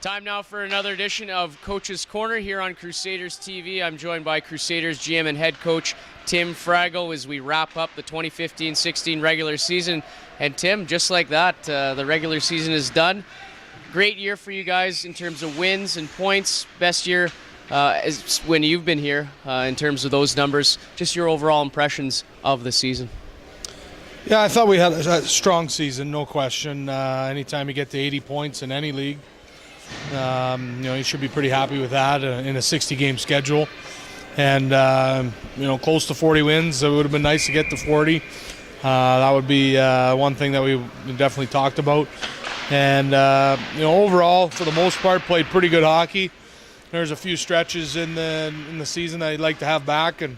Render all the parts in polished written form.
Time now for another edition of Coach's Corner here on Crusaders TV. I'm joined by Crusaders GM and head coach Tim Fragle as we wrap up the 2015-16 regular season. And Tim, just like that, the regular season is done. Great year for you guys in terms of wins and points. Best year is when you've been here in terms of those numbers. Just your overall impressions of the season. Yeah, I thought we had a strong season, no question. Anytime you get to 80 points in any league, you should be pretty happy with that in a 60-game schedule. And, close to 40 wins. It would have been nice to get to 40. That would be one thing that we definitely talked about. And, overall, for the most part, played pretty good hockey. There's a few stretches in the season that I'd like to have back, and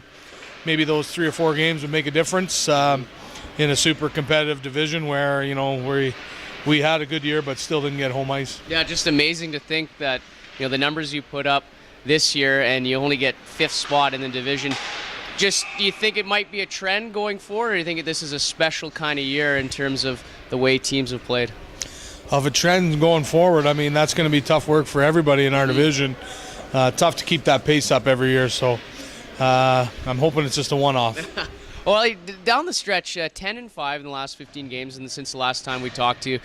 maybe those 3 or 4 games would make a difference in a super competitive division where, we had a good year but still didn't get home ice. Yeah, just amazing to think that, the numbers you put up this year and you only get 5th spot in the division. Just, do you think it might be a trend going forward, or do you think this is a special kind of year in terms of the way teams have played? Of a trend going forward, that's going to be tough work for everybody in our division. Tough to keep that pace up every year, so I'm hoping it's just a one-off. Well, down the stretch, 10-5 in the last 15 games, and since the last time we talked to you,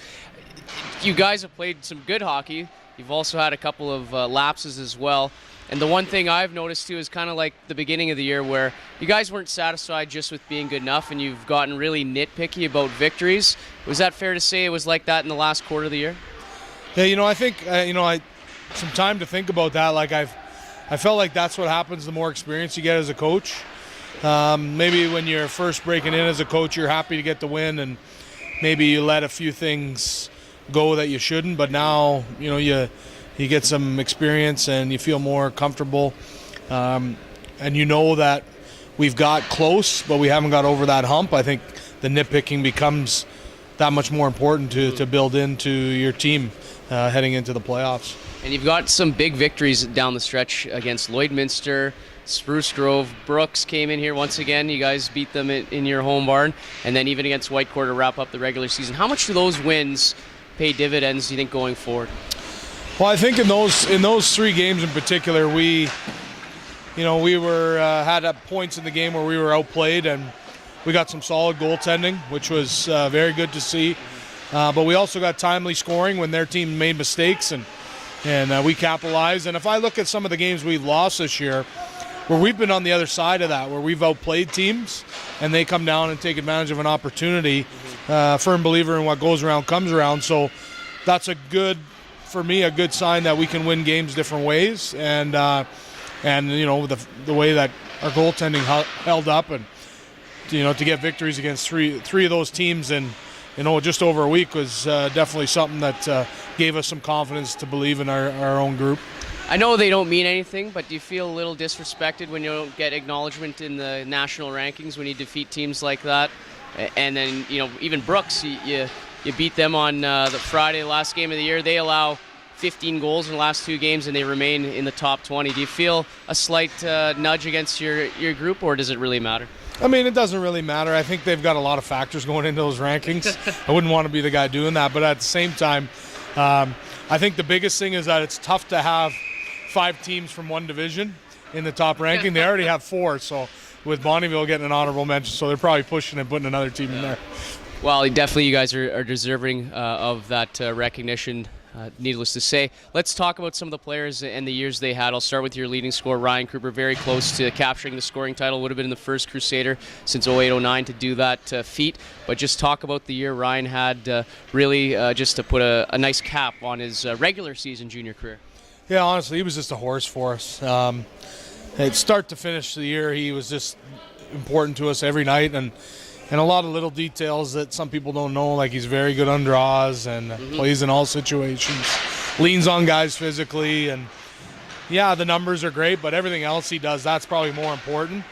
you guys have played some good hockey. You've also had a couple of lapses as well. And the one thing I've noticed too is kind of like the beginning of the year where you guys weren't satisfied just with being good enough, and you've gotten really nitpicky about victories. Was that fair to say it was like that in the last quarter of the year? Yeah, I think I some time to think about that. Like I felt like that's what happens the more experience you get as a coach. Maybe when you're first breaking in as a coach, you're happy to get the win, and maybe you let a few things go that you shouldn't. But now, you get some experience and you feel more comfortable, and that we've got close, but we haven't got over that hump. I think the nitpicking becomes that much more important to build into your team heading into the playoffs. And you've got some big victories down the stretch against Lloydminster, Spruce Grove. Brooks came in here once again. You guys beat them in your home barn, and then even against Whitecourt to wrap up the regular season. How much do those wins pay dividends, do you think, going forward? Well, I think in those 3 games in particular, we were had points in the game where we were outplayed, and we got some solid goaltending, which was very good to see. But we also got timely scoring when their team made mistakes, and we capitalized. And if I look at some of the games we've lost this year, where we've been on the other side of that, where we've outplayed teams and they come down and take advantage of an opportunity, firm believer in what goes around comes around. So that's for me, a good sign that we can win games different ways. And the way that our goaltending held up, and to get victories against three of those teams in just over a week was definitely something that gave us some confidence to believe in our own group. I know they don't mean anything, but do you feel a little disrespected when you don't get acknowledgement in the national rankings when you defeat teams like that? And then, even Brooks, you beat them on the Friday, last game of the year. They allow 15 goals in the last 2 games, and they remain in the top 20. Do you feel a slight nudge against your group, or does it really matter? It doesn't really matter. I think they've got a lot of factors going into those rankings. I wouldn't want to be the guy doing that, but at the same time, I think the biggest thing is that it's tough to have 5 teams from one division in the top ranking. They already have 4, so with Bonnyville getting an honorable mention, so they're probably pushing and putting another team in there. Well, definitely you guys are deserving of that recognition, needless to say. Let's talk about some of the players and the years they had. I'll start with your leading scorer, Ryan Kruper, very close to capturing the scoring title. Would have been the first Crusader since 08-09 to do that feat. But just talk about the year Ryan had, really just to put a nice cap on his regular season junior career. Yeah, honestly, he was just a horse for us. Start to finish the year, he was just important to us every night, and a lot of little details that some people don't know, like he's very good on draws and plays in all situations, leans on guys physically, and yeah, the numbers are great, but everything else he does, that's probably more important.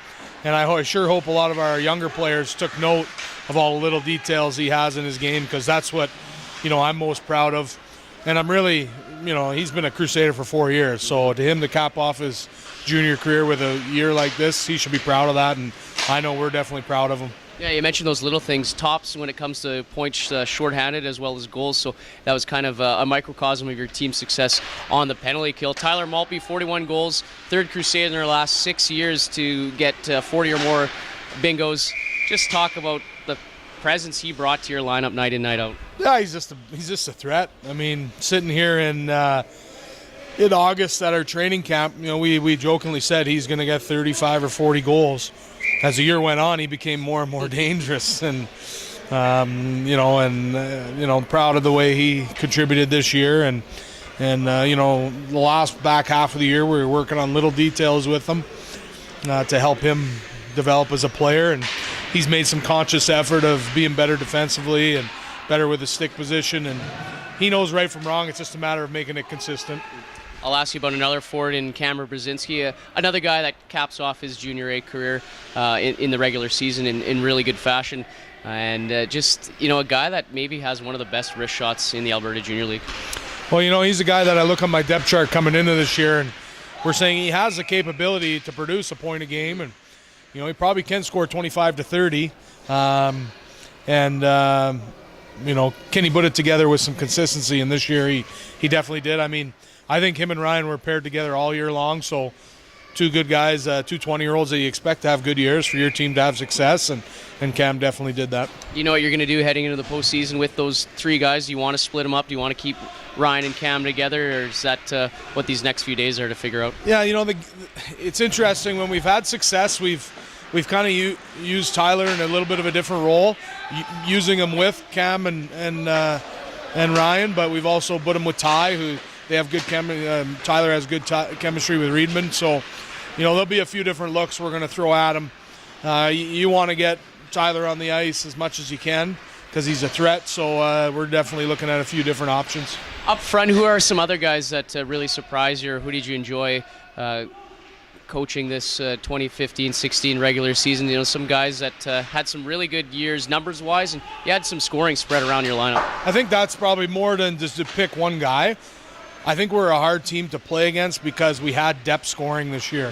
And I sure hope a lot of our younger players took note of all the little details he has in his game, because that's what I'm most proud of. And I'm really, he's been a Crusader for 4 years, so to him to cap off his junior career with a year like this, he should be proud of that, and I know we're definitely proud of him. Yeah, you mentioned those little things, tops when it comes to points shorthanded as well as goals. So that was kind of a microcosm of your team's success on the penalty kill. Tyler Maltby, 41 goals, third Crusader in their last 6 years to get 40 or more bingos. Just talk about the presence he brought to your lineup night in, night out. Yeah, he's just a threat. I mean, sitting here in August at our training camp, we jokingly said he's going to get 35 or 40 goals. As the year went on, he became more and more dangerous, and proud of the way he contributed this year. And the last back half of the year, we were working on little details with him to help him develop as a player, and he's made some conscious effort of being better defensively and better with his stick position, and he knows right from wrong. It's just a matter of making it consistent. I'll ask you about another forward in Cameron Brzezinski, another guy that caps off his Junior A career in the regular season in really good fashion, and a guy that maybe has one of the best wrist shots in the Alberta Junior League. Well, he's a guy that I look on my depth chart coming into this year, and we're saying he has the capability to produce a point a game, and he probably can score 25 to 30, can he put it together with some consistency? And this year he definitely did. I mean, I think him and Ryan were paired together all year long, so two good guys, two 20-year-olds that you expect to have good years for your team to have success, and Cam definitely did that. You know what you're going to do heading into the postseason with those three guys? Do you want to split them up? Do you want to keep Ryan and Cam together, or is that what these next few days are to figure out? Yeah, it's interesting. When we've had success, we've kind of used Tyler in a little bit of a different role, using him with Cam and Ryan, but we've also put him with Ty, who they have good Tyler has good chemistry with Reedman, so there'll be a few different looks we're going to throw at him. You want to get Tyler on the ice as much as you can because he's a threat, so we're definitely looking at a few different options. Up front, who are some other guys that really surprised you, or who did you enjoy coaching this 2015-16 regular season? Some guys that had some really good years numbers-wise, and you had some scoring spread around your lineup. I think that's probably more than just to pick one guy. I think we're a hard team to play against because we had depth scoring this year.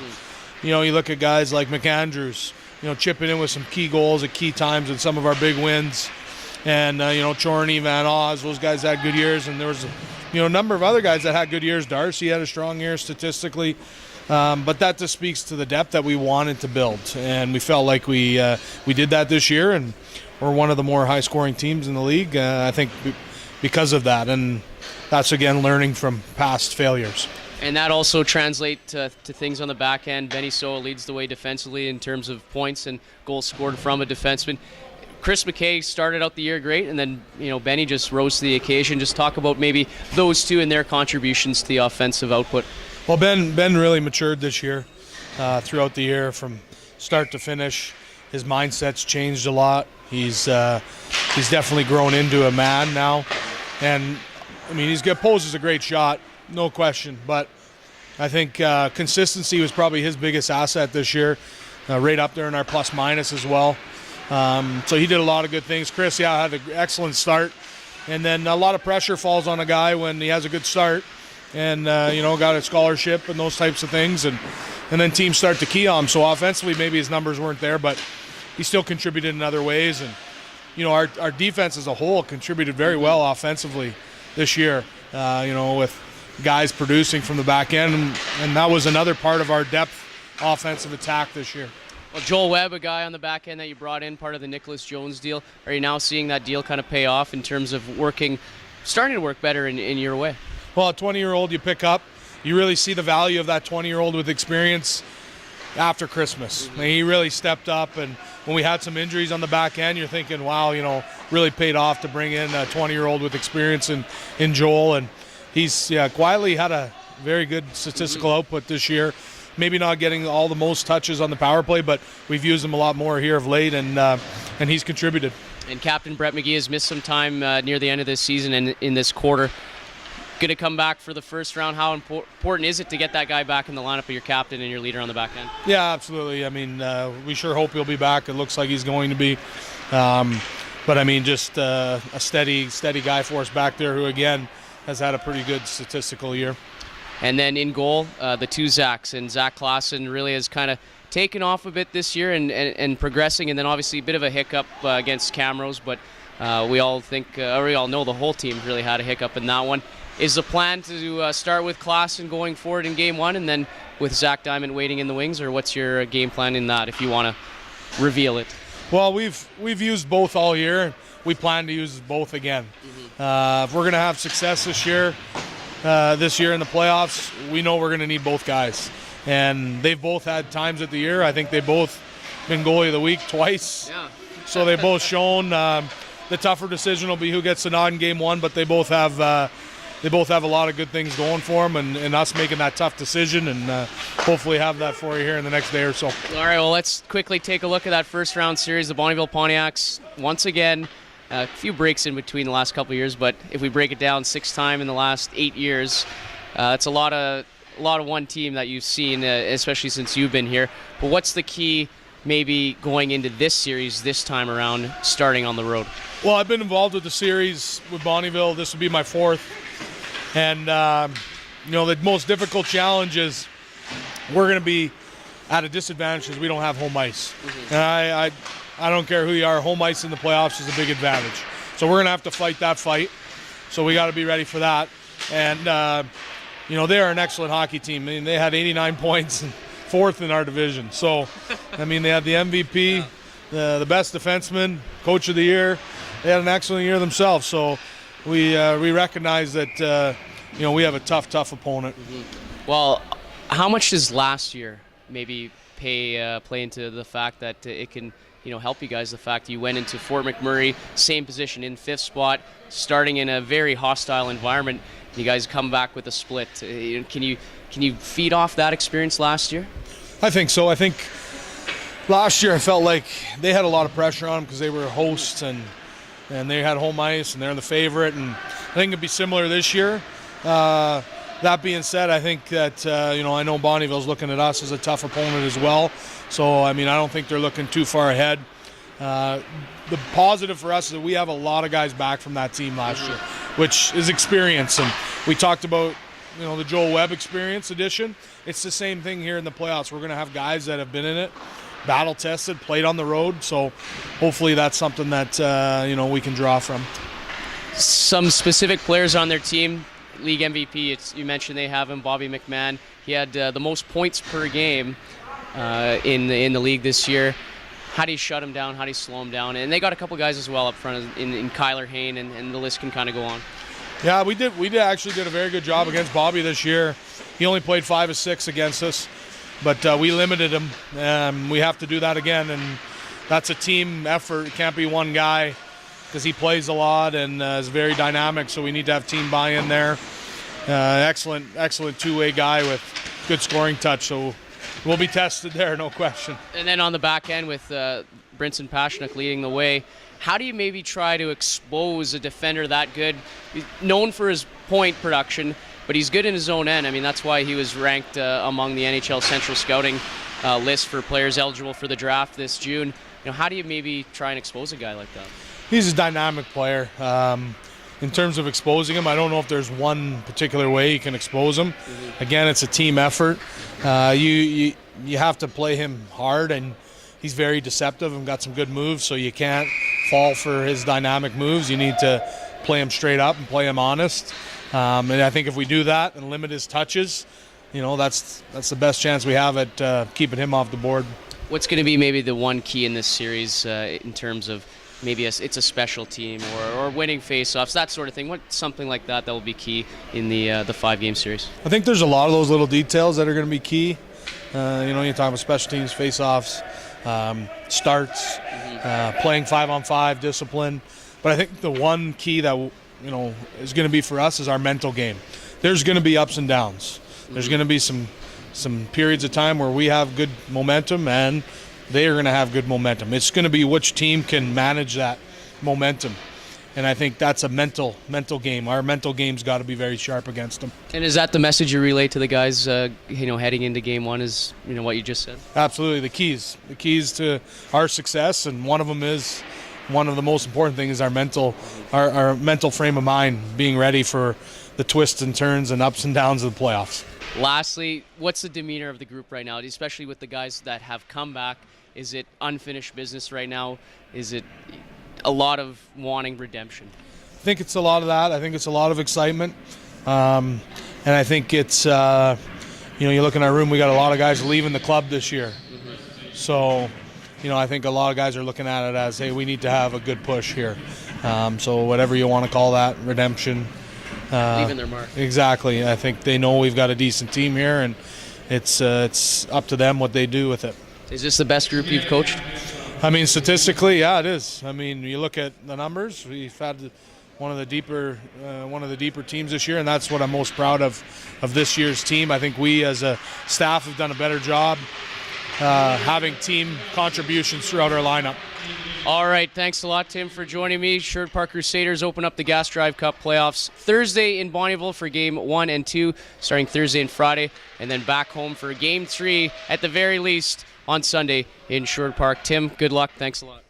You look at guys like McAndrews, chipping in with some key goals at key times in some of our big wins. And, Chorney, Van Oz, those guys had good years. And there was, a number of other guys that had good years. Darcy had a strong year statistically. But that just speaks to the depth that we wanted to build. And we felt like we did that this year. And we're one of the more high-scoring teams in the league, I think, because of that. And that's, again, learning from past failures. And that also translates to things on the back end. Benny Soa leads the way defensively in terms of points and goals scored from a defenseman. Chris McKay started out the year great, and then Benny just rose to the occasion. Just talk about maybe those two and their contributions to the offensive output. Well, Ben really matured this year, throughout the year from start to finish. His mindset's changed a lot. He's definitely grown into a man now, and poses a great shot, no question. But I think consistency was probably his biggest asset this year, right up there in our plus minus as well. So he did a lot of good things. Chris, had an excellent start, and then a lot of pressure falls on a guy when he has a good start, and got a scholarship and those types of things, and then teams start to key on him. So offensively, maybe his numbers weren't there, but he still contributed in other ways, and our defense as a whole contributed very well offensively this year, with guys producing from the back end, and that was another part of our depth offensive attack this year. Well, Joel Webb, a guy on the back end that you brought in, part of the Nicholas Jones deal. Are you now seeing that deal kind of pay off in terms of starting to work better in your way? Well, a 20-year-old you pick up, you really see the value of that 20-year-old with experience after Christmas. He really stepped up, and when we had some injuries on the back end, you're thinking, wow, really paid off to bring in a 20-year-old with experience in Joel, and he's quietly had a very good statistical output this year. Maybe not getting all the most touches on the power play, but we've used him a lot more here of late, and he's contributed. And Captain Brett McGee has missed some time near the end of this season and in this quarter. Going to come back for the first round. How important is it to get that guy back in the lineup of your captain and your leader on the back end? Yeah, absolutely. We sure hope he'll be back. It looks like he's going to be. But just a steady guy for us back there who, again, has had a pretty good statistical year. And then in goal, the two Zachs, and Zach Klassen really has kind of taken off a bit this year and progressing, and then obviously a bit of a hiccup against Camrose, but we all know the whole team really had a hiccup in that one. Is the plan to start with Klassen going forward in game one, and then with Zach Diamond waiting in the wings, or what's your game plan in that, if you want to reveal it? Well, we've used both all year. We plan to use both again. If we're going to have success this year in the playoffs, we know we're going to need both guys. And they've both had times at the year. I think they've both been goalie of the week twice. Yeah. So they've both shown. The tougher decision will be who gets the nod in game one, but they both have a lot of good things going for them, and us making that tough decision, and hopefully have that for you here in the next day or so. All right, well, let's quickly take a look at that first round series. The Bonnyville Pontiacs, once again, a few breaks in between the last couple of years, but if we break it down, 6 times in the last 8 years, it's a lot of one team that you've seen, especially since you've been here. But what's the key maybe going into this series this time around, starting on the road? Well, I've been involved with the series with Bonnyville. This will be my 4th. And, the most difficult challenge is we're going to be at a disadvantage because we don't have home ice. Mm-hmm. And I don't care who you are, home ice in the playoffs is a big advantage. So we're going to have to fight that fight. So we got to be ready for that. And, they are an excellent hockey team. I mean, they had 89 points and 4th in our division. So, I mean, they had the MVP, the best defenseman, coach of the year. They had an excellent year themselves. So we recognize that, we have a tough opponent. Mm-hmm. Well, how much does last year maybe play into the fact that it can, help you guys, the fact that you went into Fort McMurray, same position in 5th spot, starting in a very hostile environment. You guys come back with a split. Can you feed off that experience last year? I think so. I think last year I felt like they had a lot of pressure on them because they were hosts and they had home ice and they're the favorite. And I think it'd be similar this year. That being said, I think that, I know Bonnyville's looking at us as a tough opponent as well. So, I don't think they're looking too far ahead. The positive for us is that we have a lot of guys back from that team last year, which is experience. And we talked about, the Joel Webb experience edition. It's the same thing here in the playoffs. We're going to have guys that have been in it, battle-tested, played on the road. So hopefully that's something that, we can draw from. Some specific players on their team, league MVP, you mentioned they have him, Bobby McMahon. He had the most points per game in the league this year. How do you shut him down? How do you slow him down? And they got a couple guys as well up front in Kyler Hain, and the list can kind of go on. Yeah, we actually did a very good job against Bobby this year. He only played 5 of 6 against us, but we limited him. We have to do that again, and that's a team effort. It can't be one guy because he plays a lot and is very dynamic, so we need to have team buy-in there. Excellent two-way guy with good scoring touch, so we'll be tested there, no question. And then on the back end with Brinson Pashnuk leading the way, how do you maybe try to expose a defender that good? He's known for his point production, but he's good in his own end. That's why he was ranked among the NHL Central Scouting list for players eligible for the draft this June. How do you maybe try and expose a guy like that? He's a dynamic player. In terms of exposing him, I don't know if there's one particular way you can expose him. Mm-hmm. Again, it's a team effort. You have to play him hard, and he's very deceptive and got some good moves, so you can't fall for his dynamic moves. You need to play him straight up and play him honest. And I think if we do that and limit his touches, that's the best chance we have at keeping him off the board. What's going to be maybe the one key in this series in terms of maybe it's a special team or winning face-offs, that sort of thing? What's something like that will be key in the 5-game series? I think there's a lot of those little details that are going to be key. You talk about special teams, face-offs, starts, playing 5-on-5, discipline. But I think the one key that is going to be for us is our mental game. There's going to be ups and downs. There's going to be some periods of time where we have good momentum and they are going to have good momentum. It's going to be which team can manage that momentum. And I think that's a mental game. Our mental game's got to be very sharp against them. And is that the message you relay to the guys, heading into game one is, what you just said? Absolutely. The keys to our success, and one of the most important things is our mental frame of mind, being ready for the twists and turns and ups and downs of the playoffs. Lastly, what's the demeanor of the group right now, especially with the guys that have come back? Is it unfinished business right now? Is it a lot of wanting redemption? I think it's a lot of that. I think it's a lot of excitement. And I think it's, you look in our room, we got a lot of guys leaving the club this year. So, I think a lot of guys are looking at it as, hey, we need to have a good push here. So whatever you want to call that, redemption. Leaving their mark. Exactly. I think they know we've got a decent team here, and it's up to them what they do with it. Is this the best group you've coached? I mean, statistically, yeah, it is. I mean, you look at the numbers. We've had one of the deeper teams this year, and that's what I'm most proud of this year's team. I think we, as a staff, have done a better job having team contributions throughout our lineup. All right, thanks a lot, Tim, for joining me. Sherwood Park Crusaders open up the Gas Drive Cup playoffs Thursday in Bonnyville for Game 1 and 2, starting Thursday and Friday, and then back home for Game 3, at the very least, on Sunday in Sherwood Park. Tim, good luck. Thanks a lot.